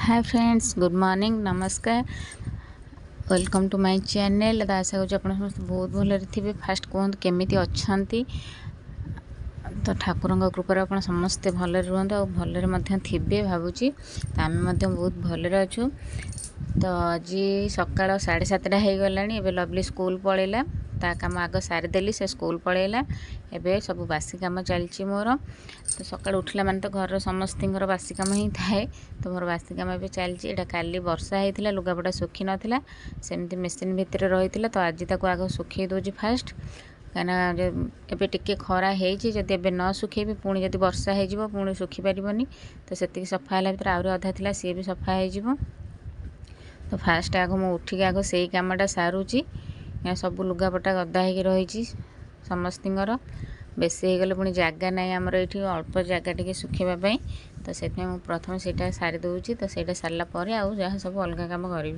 Hi friends, good morning, नमस्कार, welcome to my channel. आशा करूँ आप समस्त बहुत भलरे थे। फास्ट कहतु केमिति अच्छी तो ठाकुर कृपार आप समस्ते भलरे रुहतु और भलरे थे भावुची। तो आम बहुत भलरे अच्छु। तो आज सकाल 7:30 हो गला। एवं लवली स्कूल पलैला, ता काम आग सारीदेली, से स्कूल पलैला। एवं सब बासी कम चलती मोर। तो सकाल उठला माने तो घर समस्त बासी कम ही थाए। तो मोर बासी कम ए चलती। काली वर्षा होता, लुगापटा सुखी नाला, सेमती मेसीन भितर रही। तो आज तक आग सुखी दूसरी फास्ट, कहीं एबे टिके खरा होती। जदि एबे न सुखेबी पुणी जदि वर्षा हो पुणी सुखी पारबनी। तो से सफा है भर आहरी अधा था, सी भी सफा हो। तो फास्ट आग मु उठिक आग से कमटा सारूची। सब लुगापटा गदा हो रही समस्तर। बेसी हो गले पुणी जगह ना आमर ये अल्प जगह टे सुखेवाई। तो से प्रथम से सारी दूची। तो से सारापर आउ जहाँ सब अलग कम करी।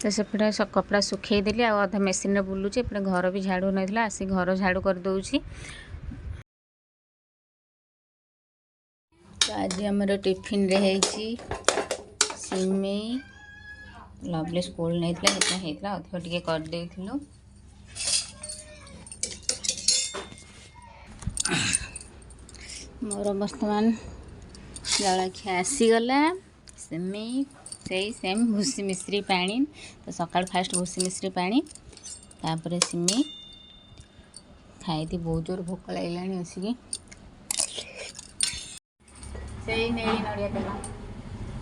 तो सेपटे कपड़ा सुखेदेली, आधा मेसीन बुलूची। एपटे घर भी झाड़ू नहीं, आसी घर झाड़ू कर दूची। तो आज आमर टिफिन रे है सिमेई। लवली स्कूल नहीं होता अधिक टिके करदे। मोर बर्तमान जलखिया आसीगला। सिमेई से सेम भूसी मिश्री पानी। तो सकाल फास्ट भूसी मिश्री पानी, तापर सिमेई खाई। बहुत जोर भोक लगे आसिक से नहीं नड़िया तेल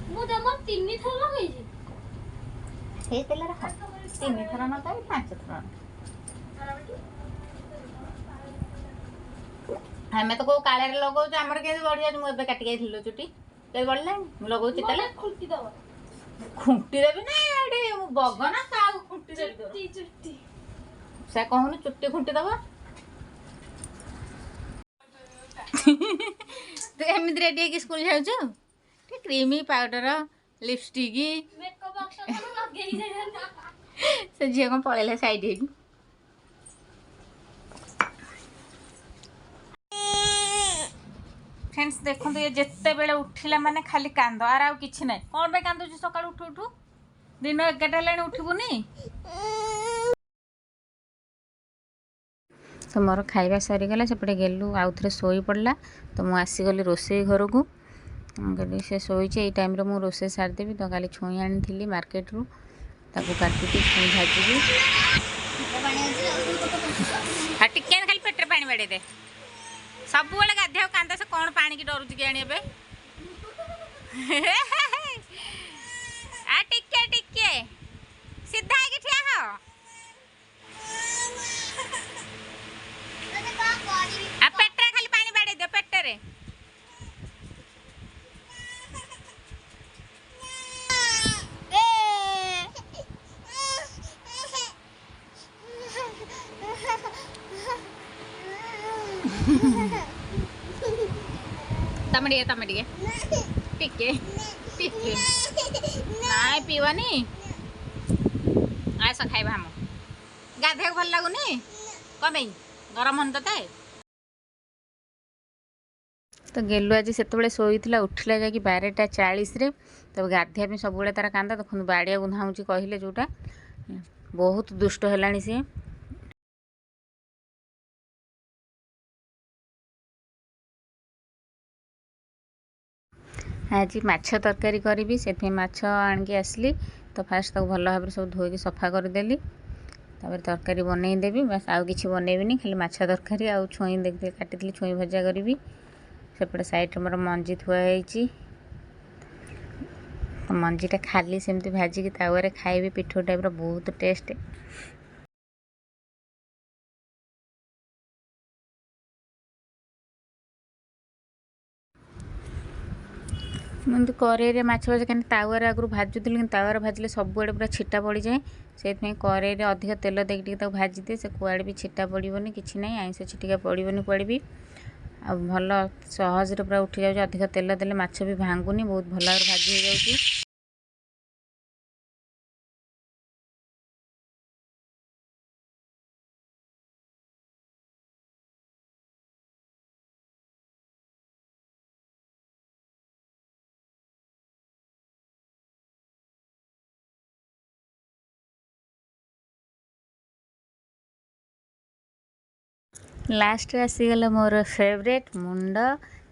मु जमा 3 थर लगेछि। हे तेल रख 3 थर न तो 5 थर। हमें तो को काले रे लगौ छ। हमर के बढ़िया मु एबे काटि गई थिलो चुटी के बढ़ला लगौ छ तेल खुंटी दबा। खुंटी देबी ना एडी मु बगना का खुंटी देबी तो चुटी से कहूनु चुटी खुंटी दबा। तो एमित रेडी के स्कूल जाउ छ। ते creamy powder lipstick makeup box को लगे जाय से जे को पळेला साइड हे। फ्रेंड्स देखो ये जिते बेले उठिला माने खाली कांद आर आ किछि नै। कोन बे कांदु छ सकाळ उठु उठु दिन 11 लाइन उठिबुनी। तो मोर खाइबा सरीगला। सेपटे गेलु आउ थे शोई पड़ला। तो मु आसीगली रोसई घर को। कहली से शोचे ये टाइम मु रोसई सारिदेवी। तो खाली छुई आनी मार्केट रू, ताकू काटिकी छुई भाजी। हाँ टिके खाली पेटर पानी बाड़े दे। सब बेले गाधे कांदा से कौन पानी की डरुची के आने आ टिके टिके सीधा है कि ठिया हो। आ पेटरे खाली पानी बाड़े दे पेटरे। तमड़िए तमड़िए टिके टिके नाय पीवानी। आस खाइबा हम गाधे भल लगुनि कमे गरम हन ते। तो गेलु आज से शोई उठला जा 12:40 रे। तो गाधिया सब तार कांदा देखो बाड़िया गुंधाऊँच कहले जोटा बहुत दुष्ट है सी। आज माछ तरकारी करी से माछ आणिकी आसली। तो फास्ट तक भल भाव सब धोईकी सफा करदेली। तापर तरकारी बनईदेवी। बस आउ किसी बनईबिनी, खाली माछ तरकारी आउ छुई देखते काटी छुई भजा करी। सेपटे साइड मोर मंजी थुआई। तो मंजीटा खाली सेमती भाजिकी तावे खाइबी पिठो टाइप बहुत टेस्ट। मुझे कड़े माछ भजा कहीं तावर आगु भाजुली कि तावर भाजिले सबुआड़े पूरा छिटा पड़ जाए। से कड़े अधिक तेल देके भाजी दे, से कुआड़े भी छिटा पड़ोनी कि ना आईंस छिटिका पड़ोनी कुआड़े भी। आ भल सहज पूरा उठी जाऊँ। अधिक तेल देले माछ भी भांगुनी, बहुत भल भाजी हो जाऊँ। लास्ट आसीगला मोर फेवरेट मुंड।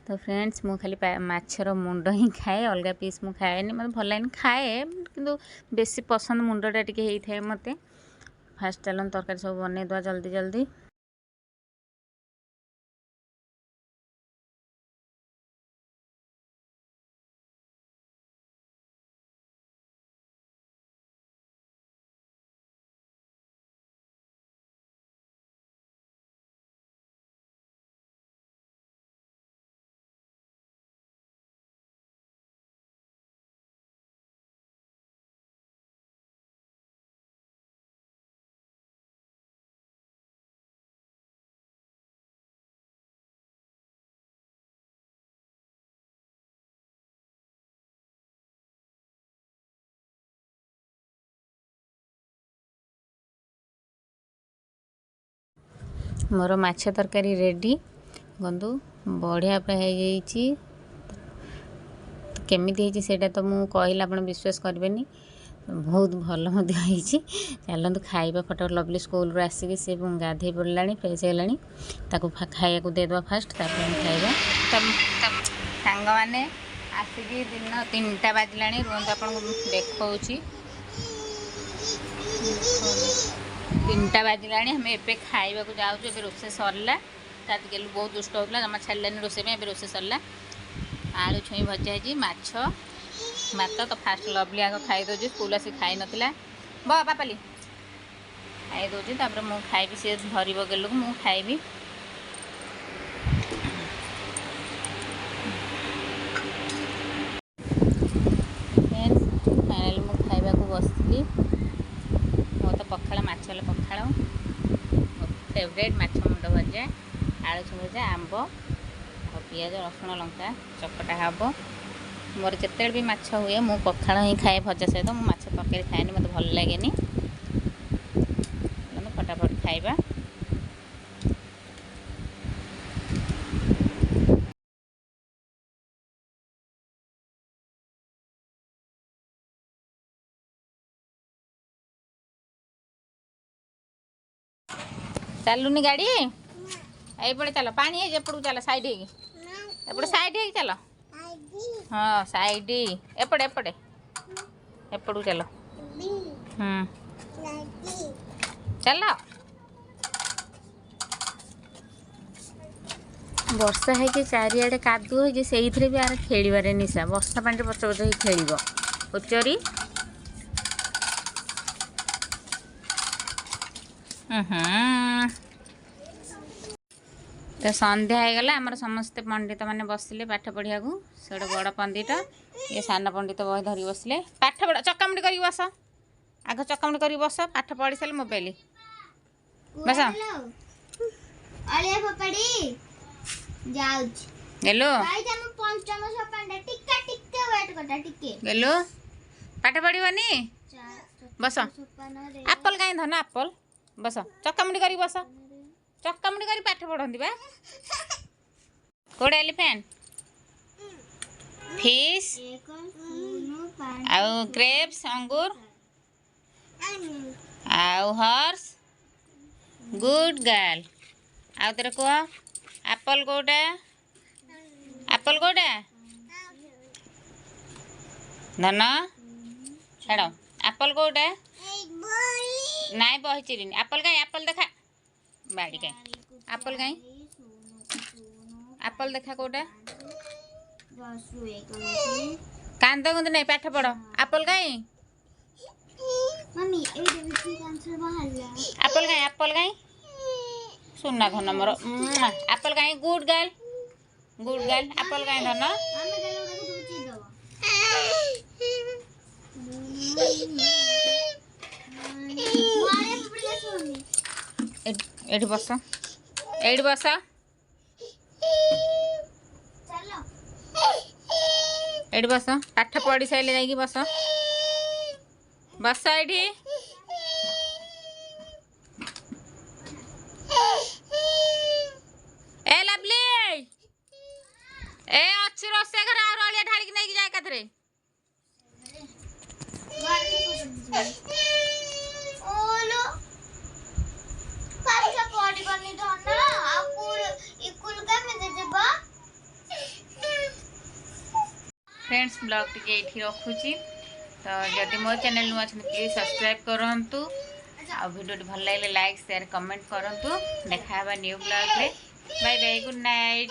तो फ्रेंड्स मु खाली माछर मुंड ही खाए, अलग पीस मु खाएनि, मतलब भल लाइन खाए किंतु बेसी पसंद मुंडटा टिके होता है मते। फास्ट चलन तरकारी सब बनै दवा जल्दी जल्दी। मोर माछ तरकारी रेडी गंदु बढ़िया होती केमिति होती सेटा तो मुझे कहला आप विश्वास करेंगे, बहुत भल चलते खाଇବା फटाफट। लवली स्कूल आसिक सी गाधे पड़ा फ्रेश है खाया देदेवा फास्ट खाଇବା सांग मैंने आसिक दिन 3टा बाजला रुहत आप देखा 3टा बाजला आम एवं खाइबा जाऊँ। ए रोसे सरला गेलु बहुत दुष्ट होता जमा छाड़लानी रोसे में, रोसे सरला आलू छुई भजा है माछ भात। तो फास्ट लवली आग खाई दौर स्कूल आसी खाई नाला बापाली खाई दौर तापर मु खाइबी सी धरब गेलु को मु खाइबी। फाइनाली मु खाइबा को बसली। मो तो पखाड़ माछ पखाड़ मो फेवरेट माछ मुंड भजा, आलू छुई भजा, आंब और पियाज रसुण लंका चकटा हम। मोर जिते भी माछ हुए मु पखाड़ ही खाए भजा सहित, मु माछ तरकारी खाएनि, मत भल लगे। फटाफट खाइबा। चलुनी गाड़ी एपटे चल, पानी है एपट चल, साइड एपटे साइड चल। हाँ साइड एपटे एपटे एपट चल। चल वर्षा है चारिआडे कादु हो से भी आर खेल निशा। वर्षा पानी बच बच खेल उचरी तो संध्या होगला। आमर समस्ते पंडित मैंने बसिले पाठ पढ़िया को। से गोटे बड़ पंडित ये सान पंडित बही धरी बसिले पाठ पढ़। चकामुड़ी कर बस, आग चकामुड़ी कर बस, पाठ पढ़ी सारे मोबाइल बस गेलो गेलो पाठ पढ़नी बस। आप्पल कहीं धन आप्पल बस, चकामुड़ी कर बस, चकामुड़ी कर पाठ पढ़ती बा। कोड़े एलिफेंट फिश आउ ग्रेप्स अंगूर आउ हॉर्स गुड गर्ल। आउ तेरे को एप्पल कोटा, एप्पल कोटा धन छाड़। एप्पल कोटा नाई बही चिरिनी। एप्पल कहीं एप्पल देखा बाड़ी कहीं एप्पल कहीं एप्पल देखा कोटा कांद कुंद नहीं पाठ पढ़। एप्पल कहीं एप्पल कहीं एप्पल कहीं सुनना धन मोर एप्पल कहीं good girl good girl. Apple कहीं धन एठी बस, एठी बस, एठी बस, पाठ पढ़ी सारे जाइए बस, बस एठी। ए लवली ए अच्छी रोसे घर आ रलिया ढाली की नहीं जाए कथरे ओलो पाठ पढ़ी बनी धन आ फ्रेंड्स ब्लॉग टी ये रखुची। तो जदि मो चैनल नुआ प्लीज सब्सक्राइब करूँ। आ वीडियो भल लगे लाइक शेयर कमेंट करूँ। देखा न्यू ब्लॉग रे। Bye bye good night.